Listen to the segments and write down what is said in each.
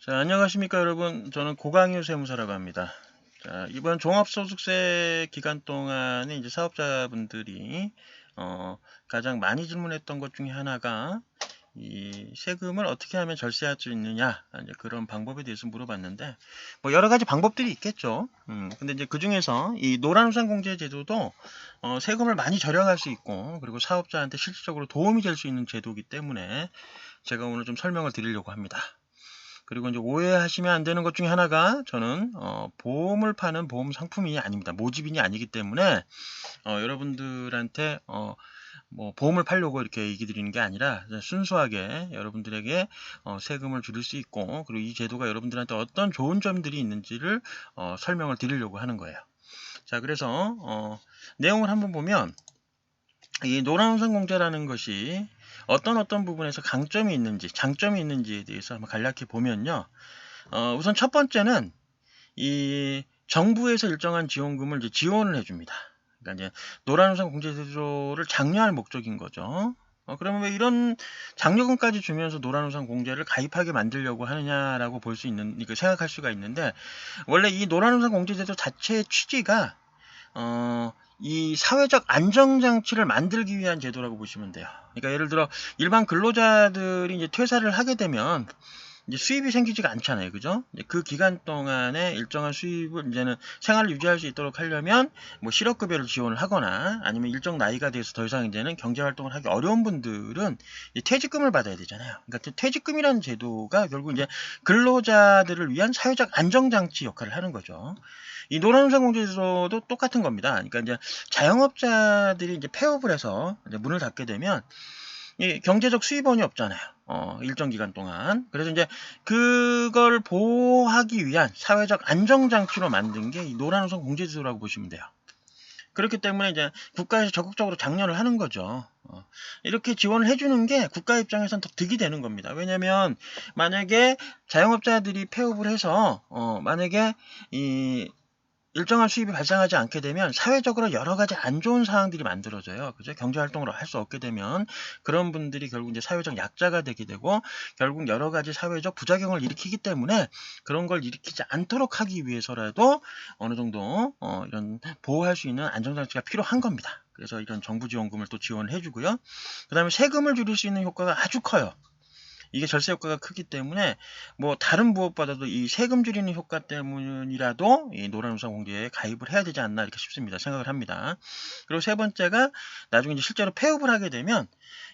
자, 안녕하십니까, 여러분. 저는 고강유 세무사라고 합니다. 자, 이번 종합소득세 기간 동안에 이제 사업자분들이 가장 많이 질문했던 것 중에 하나가 이 세금을 어떻게 하면 절세할 수 있느냐, 이제 그런 방법에 대해서 물어봤는데, 뭐 여러 가지 방법들이 있겠죠. 근데 이제 그 중에서 이 노란우산 공제 제도도 세금을 많이 절약할 수 있고, 그리고 사업자한테 실질적으로 도움이 될 수 있는 제도이기 때문에 제가 오늘 좀 설명을 드리려고 합니다. 그리고 이제 오해하시면 안 되는 것 중에 하나가 저는 보험을 파는 보험 상품이 아닙니다. 모집인이 아니기 때문에 여러분들한테 뭐 보험을 팔려고 이렇게 얘기 드리는 게 아니라 순수하게 여러분들에게 세금을 줄일 수 있고, 그리고 이 제도가 여러분들한테 어떤 좋은 점들이 있는지를 설명을 드리려고 하는 거예요. 자, 그래서 내용을 한번 보면 이 노란우산 공제라는 것이 어떤 부분에서 강점이 있는지 장점이 있는지에 대해서 한번 간략히 보면요. 우선 첫 번째는 이 정부에서 일정한 지원금을 이제 지원을 해줍니다. 그러니까 이제 노란우산 공제제도를 장려할 목적인 거죠. 그러면 왜 이런 장려금까지 주면서 노란우산 공제를 가입하게 만들려고 하느냐라고 볼 수 있는, 생각할 수가 있는데, 원래 이 노란우산 공제제도 자체의 취지가 이 사회적 안정장치를 만들기 위한 제도라고 보시면 돼요. 그러니까 예를 들어 일반 근로자들이 이제 퇴사를 하게 되면 이제 수입이 생기지가 않잖아요. 그죠? 그 기간 동안에 일정한 수입을 이제는 생활을 유지할 수 있도록 하려면 뭐 실업급여를 지원을 하거나 아니면 일정 나이가 돼서 더 이상 이제는 경제활동을 하기 어려운 분들은 퇴직금을 받아야 되잖아요. 그러니까 퇴직금이라는 제도가 결국 이제 근로자들을 위한 사회적 안정장치 역할을 하는 거죠. 이 노란우산 공제에서도 똑같은 겁니다. 그러니까 이제 자영업자들이 이제 폐업을 해서 이제 문을 닫게 되면 이 경제적 수입원이 없잖아요. 일정 기간 동안. 그래서 이제 그걸 보호하기 위한 사회적 안정장치로 만든 게 이 노란우산 공제제도라고 보시면 돼요. 그렇기 때문에 이제 국가에서 적극적으로 장려를 하는 거죠. 이렇게 지원을 해주는 게 국가 입장에선 더 득이 되는 겁니다. 왜냐면 만약에 자영업자들이 폐업을 해서 만약에 이 일정한 수입이 발생하지 않게 되면 사회적으로 여러 가지 안 좋은 상황들이 만들어져요. 그죠? 경제 활동을 할 수 없게 되면 그런 분들이 결국 이제 사회적 약자가 되게 되고 결국 여러 가지 사회적 부작용을 일으키기 때문에 그런 걸 일으키지 않도록 하기 위해서라도 어느 정도 이런 보호할 수 있는 안정장치가 필요한 겁니다. 그래서 이런 정부 지원금을 또 지원을 해주고요. 그 다음에 세금을 줄일 수 있는 효과가 아주 커요. 이게 절세 효과가 크기 때문에 뭐 다른 무엇보다도 이 세금 줄이는 효과 때문이라도 이 노란우산 공제에 가입을 해야 되지 않나 이렇게 싶습니다. 생각을 합니다. 그리고 세 번째가 나중에 이제 실제로 폐업을 하게 되면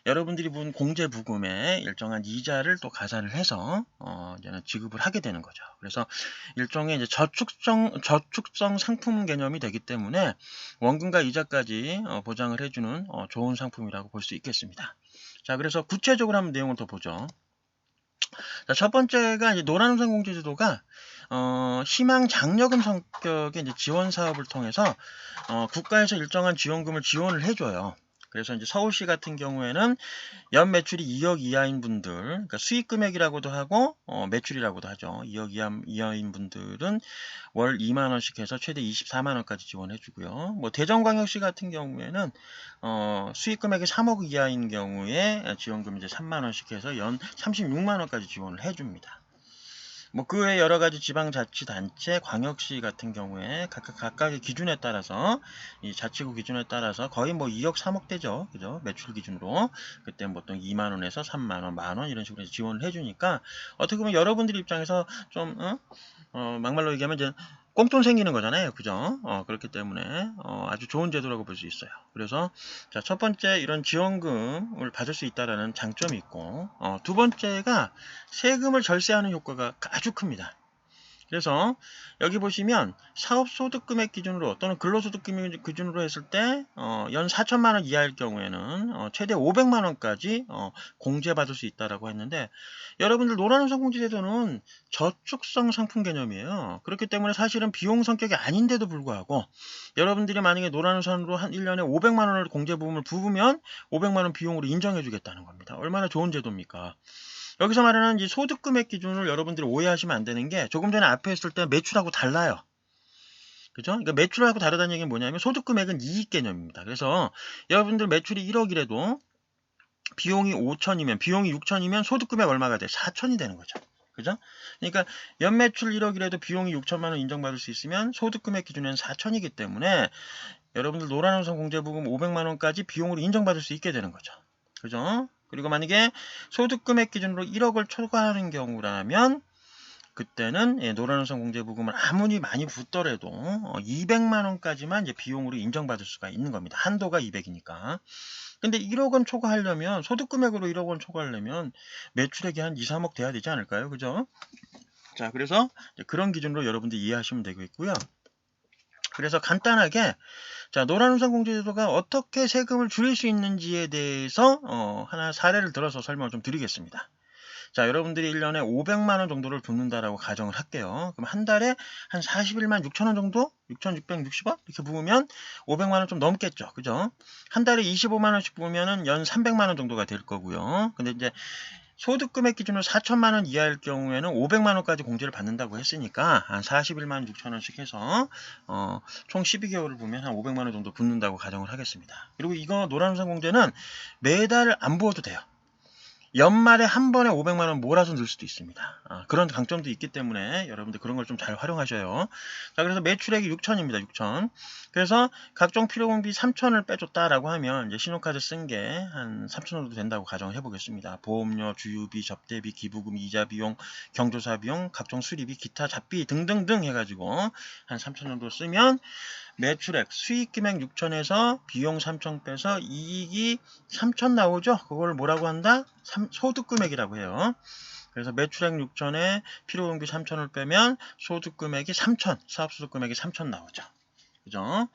여러분들이 본 공제 부금에 일정한 이자를 또 가산을 해서 이제는 지급을 하게 되는 거죠. 그래서 일종의 이제 저축성 상품 개념이 되기 때문에 원금과 이자까지 보장을 해주는 좋은 상품이라고 볼 수 있겠습니다. 자, 그래서 구체적으로 한번 내용을 더 보죠. 자, 첫 번째가 이제 노란우산 공제제도가 희망 장려금 성격의 이제 지원 사업을 통해서 국가에서 일정한 지원금을 지원을 해줘요. 그래서 이제 서울시 같은 경우에는 연 매출이 2억 이하인 분들, 그러니까 수익 금액이라고도 하고 매출이라고도 하죠. 2억 이하인 분들은 월 2만 원씩 해서 최대 24만 원까지 지원해 주고요. 뭐 대전광역시 같은 경우에는 수익 금액이 3억 이하인 경우에 지원금 이제 3만 원씩 해서 연 36만 원까지 지원을 해 줍니다. 뭐 그 외 여러 가지 지방자치단체, 광역시 같은 경우에 각각의 기준에 따라서 이 자치구 기준에 따라서 거의 뭐 2억, 3억 대죠, 그죠? 매출 기준으로 그때 보통 2만 원에서 3만 원, 만 원 이런 식으로 지원을 해주니까 어떻게 보면 여러분들 입장에서 좀 막말로 얘기하면 이제 꽁돈 생기는 거잖아요, 그죠? 그렇기 때문에 아주 좋은 제도라고 볼 수 있어요. 그래서 자, 첫 번째 이런 지원금을 받을 수 있다라는 장점이 있고 두 번째가 세금을 절세하는 효과가 아주 큽니다. 그래서 여기 보시면 사업소득금액 기준으로 또는 근로소득금액 기준으로 했을 때 연 4천만 원 이하일 경우에는 최대 500만 원까지 공제받을 수 있다라고 했는데 여러분들 노란우산 공제제도는 저축성 상품 개념이에요. 그렇기 때문에 사실은 비용 성격이 아닌데도 불구하고 여러분들이 만약에 노란우산으로 한 1년에 500만 원을 공제보험을 부으면 500만 원 비용으로 인정해 주겠다는 겁니다. 얼마나 좋은 제도입니까? 여기서 말하는 이 소득금액 기준을 여러분들이 오해하시면 안 되는 게 조금 전에 앞에 했을 때 매출하고 달라요. 그죠? 그러니까 매출하고 다르다는 얘기는 뭐냐면 소득금액은 이익 개념입니다. 그래서 여러분들 매출이 1억이라도 비용이 5천이면 비용이 6천이면 소득금액 얼마가 돼? 4천이 되는 거죠. 그죠? 그러니까 연매출 1억이라도 비용이 6천만 원 인정받을 수 있으면 소득금액 기준에는 4천이기 때문에 여러분들 노란우선 공제부금 500만 원까지 비용으로 인정받을 수 있게 되는 거죠. 그죠? 그리고 만약에 소득금액 기준으로 1억을 초과하는 경우라면 그때는 노란우선 공제부금을 아무리 많이 붓더라도 200만 원까지만 이제 비용으로 인정받을 수가 있는 겁니다. 한도가 200이니까. 근데 1억 원 초과하려면 소득금액으로 1억 원 초과하려면 매출액이 한 2, 3억 돼야 되지 않을까요? 그죠? 자, 그래서 그런 기준으로 여러분들 이해하시면 되겠고요. 그래서 간단하게 자, 노란우선 공제제도가 어떻게 세금을 줄일 수 있는지에 대해서 하나 사례를 들어서 설명을 좀 드리겠습니다. 자, 여러분들이 1년에 500만 원 정도를 붓는다라고 가정을 할게요. 그럼 한 달에 한 41만 6천 원 정도? 6,660원? 이렇게 부으면 500만 원 좀 넘겠죠. 그죠? 한 달에 25만 원씩 부으면은 연 300만 원 정도가 될 거고요. 근데 이제 소득금액 기준으로 4천만 원 이하일 경우에는 500만 원까지 공제를 받는다고 했으니까 한 41만 6천 원씩 해서 총 12개월을 보면 한 500만 원 정도 붓는다고 가정을 하겠습니다. 그리고 이거 노란우선 공제는 매달 안 부어도 돼요. 연말에 한 번에 500만 원 몰아서 넣을 수도 있습니다. 그런 강점도 있기 때문에 여러분들 그런 걸 좀 잘 활용하셔요. 자, 그래서 매출액이 6천입니다. 6천. 그래서 각종 필요공비 3천을 빼줬다라고 하면 이제 신용카드 쓴 게 한 3천 정도 된다고 가정을 해보겠습니다. 보험료, 주유비, 접대비, 기부금, 이자 비용, 경조사 비용, 각종 수리비, 기타 잡비 등등등 해가지고 한 3천 정도 쓰면 매출액 수익금액 6천에서 비용 3천 빼서 이익이 3천 나오죠. 그걸 뭐라고 한다? 소득금액이라고 해요. 그래서 매출액 6천에 필요공비 3천을 빼면 소득금액이 3천, 사업소득금액이 3천 나오죠. 그죠?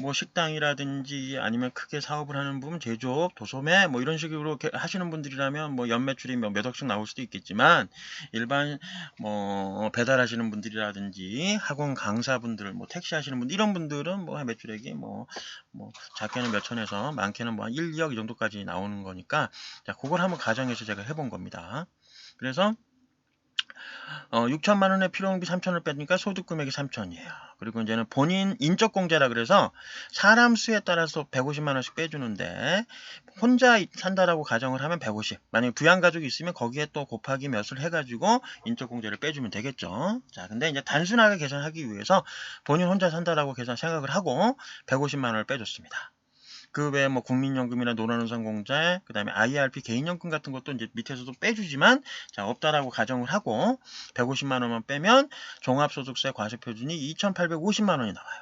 뭐 식당이라든지 아니면 크게 사업을 하는 부분, 제조업, 도소매 뭐 이런 식으로 하시는 분들이라면 뭐 연매출이 몇 억씩 나올 수도 있겠지만 일반 뭐 배달하시는 분들이라든지 학원 강사분들, 뭐 택시 하시는 분들 이런 분들은 뭐 매출액이 뭐 작게는 몇 천에서 많게는 뭐 한 1, 2억 이 정도까지 나오는 거니까 자, 그걸 한번 가정해서 제가 해본 겁니다. 그래서 6천만 원에 필요공비 3천을 빼니까 소득금액이 3천이에요. 그리고 이제는 본인 인적공제라 그래서 사람 수에 따라서 150만 원씩 빼주는데 혼자 산다라고 가정을 하면 150. 만약에 부양가족이 있으면 거기에 또 곱하기 몇을 해가지고 인적공제를 빼주면 되겠죠. 자, 근데 이제 단순하게 계산하기 위해서 본인 혼자 산다라고 생각을 하고 150만 원을 빼줬습니다. 그 외에 뭐 국민연금이나 노란우선 공제, 그 다음에 IRP 개인연금 같은 것도 이제 밑에서도 빼주지만, 자, 없다라고 가정을 하고, 150만 원만 빼면 종합소득세 과세표준이 2,850만 원이 나와요.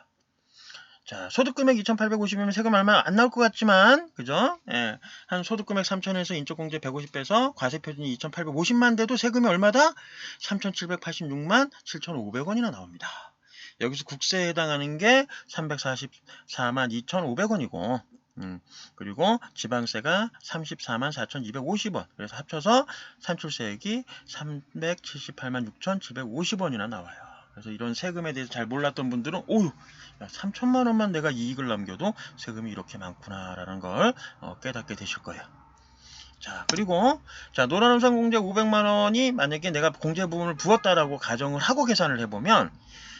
자, 소득금액 2,850이면 세금 얼마 안 나올 것 같지만, 그죠? 예, 한 소득금액 3,000에서 인적공제 150 빼서 과세표준이 2,850만 돼도 세금이 얼마다? 3,786만 7,500원이나 나옵니다. 여기서 국세에 해당하는 게 344만 2,500원이고, 그리고 지방세가 34만 4,250원. 그래서 합쳐서 산출세액이 378만 6,750원이나 나와요. 그래서 이런 세금에 대해서 잘 몰랐던 분들은 오유, 3천만 원만 내가 이익을 남겨도 세금이 이렇게 많구나라는 걸 깨닫게 되실 거예요. 자, 그리고 자, 노란우선 공제 500만 원이 만약에 내가 공제 부분을 부었다라고 가정을 하고 계산을 해보면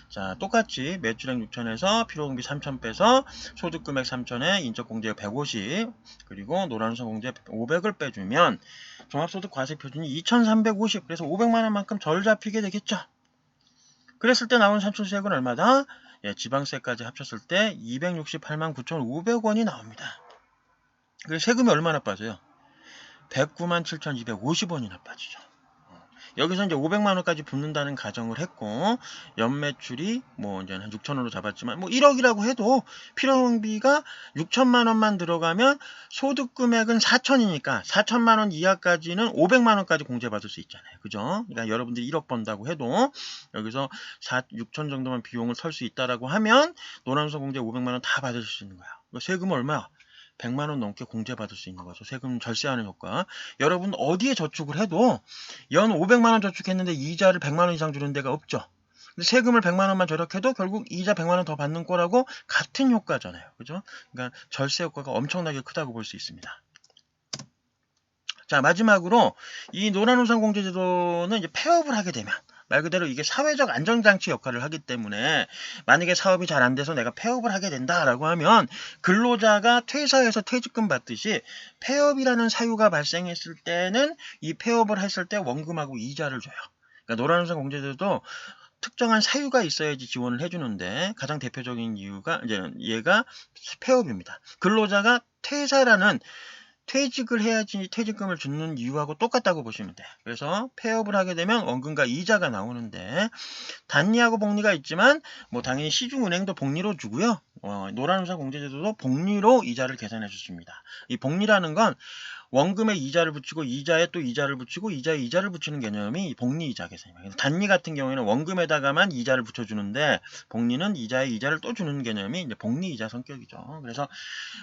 자, 똑같이 매출액 6천에서 필요공비 3천 빼서 소득금액 3천에 인적공제 150 그리고 노란우선 공제 500을 빼주면 종합소득 과세표준이 2,350 그래서 500만 원만큼 덜 잡히게 되겠죠. 그랬을 때 나오는 산출세액은 얼마다? 예, 지방세까지 합쳤을 때 268만 9,500원이 나옵니다. 그래서 세금이 얼마나 빠져요? 109만 7,250원이나 빠지죠. 여기서 이제 500만 원까지 붙는다는 가정을 했고 연매출이 뭐 이제 한 6천원으로 잡았지만 뭐 1억이라고 해도 필요공비가 6천만 원만 들어가면 소득 금액은 4천이니까 4천만 원 이하까지는 500만 원까지 공제받을 수 있잖아요. 그죠? 그러니까 여러분들이 1억 번다고 해도 여기서 6천 정도만 비용을 설 수 있다라고 하면 노란우선 공제 500만 원 다 받으실 수 있는 거야. 세금은 얼마야? 100만 원 넘게 공제받을 수 있는 거죠. 세금 절세하는 효과. 여러분 어디에 저축을 해도 연 500만 원 저축했는데 이자를 100만 원 이상 주는 데가 없죠. 근데 세금을 100만 원만 절약해도 결국 이자 100만 원 더 받는 거라고 같은 효과잖아요. 그죠? 그러니까 절세 효과가 엄청나게 크다고 볼 수 있습니다. 자, 마지막으로 이 노란우선 공제제도는 이제 폐업을 하게 되면 말 그대로 이게 사회적 안전장치 역할을 하기 때문에 만약에 사업이 잘 안 돼서 내가 폐업을 하게 된다라고 하면 근로자가 퇴사해서 퇴직금 받듯이 폐업이라는 사유가 발생했을 때는 이 폐업을 했을 때 원금하고 이자를 줘요. 그러니까 노란우산 공제제도도 특정한 사유가 있어야지 지원을 해주는데 가장 대표적인 이유가 이제 얘가 폐업입니다. 근로자가 퇴직을 해야지 퇴직금을 주는 이유하고 똑같다고 보시면 돼요. 그래서 폐업을 하게 되면 원금과 이자가 나오는데 단리하고 복리가 있지만 뭐 당연히 시중은행도 복리로 주고요. 노란우산 공제제도도 복리로 이자를 계산해 줬습니다. 이 복리라는 건 원금에 이자를 붙이고 이자에 또 이자를 붙이고 이자에 이자를 붙이는 개념이 복리이자 계산입니다. 단리 같은 경우에는 원금에다가만 이자를 붙여주는데 복리는 이자에 이자를 또 주는 개념이 이제 복리이자 성격이죠. 그래서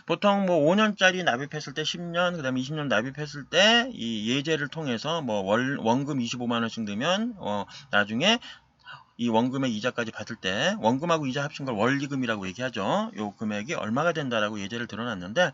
보통 뭐 5년짜리 납입했을 때 10년, 그 다음에 20년 납입했을 때 이 예제를 통해서 뭐 원금 25만 원씩 넣으면 나중에 이 원금의 이자까지 받을 때 원금하고 이자 합친 걸 원리금이라고 얘기하죠. 요 금액이 얼마가 된다라고 예제를 들어놨는데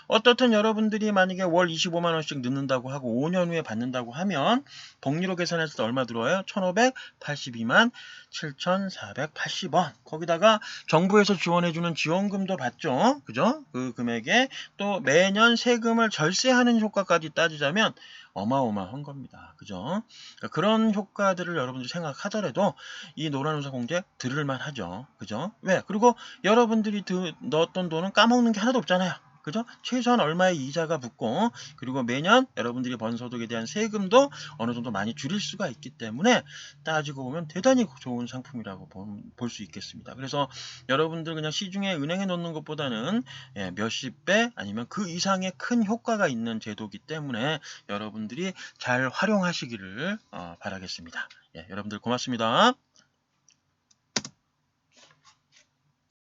어떻든 여러분들이 만약에 월 25만 원씩 넣는다고 하고 5년 후에 받는다고 하면 복리로 계산했을 때 얼마 들어와요? 1,582만 7,480원. 거기다가 정부에서 지원해주는 지원금도 받죠. 그죠? 그 금액에 또 매년 세금을 절세하는 효과까지 따지자면 어마어마한 겁니다. 그죠? 그러니까 그런 효과들을 여러분들이 생각하더라도 이 노란우산 공제 들을만 하죠. 그죠? 왜? 그리고 여러분들이 넣었던 돈은 까먹는 게 하나도 없잖아요. 그죠? 최소한 얼마의 이자가 붙고 그리고 매년 여러분들이 번 소득에 대한 세금도 어느 정도 많이 줄일 수가 있기 때문에 따지고 보면 대단히 좋은 상품이라고 볼 수 있겠습니다. 그래서 여러분들 그냥 시중에 은행에 넣는 것보다는 몇십 배 아니면 그 이상의 큰 효과가 있는 제도이기 때문에 여러분들이 잘 활용하시기를 바라겠습니다. 여러분들 고맙습니다.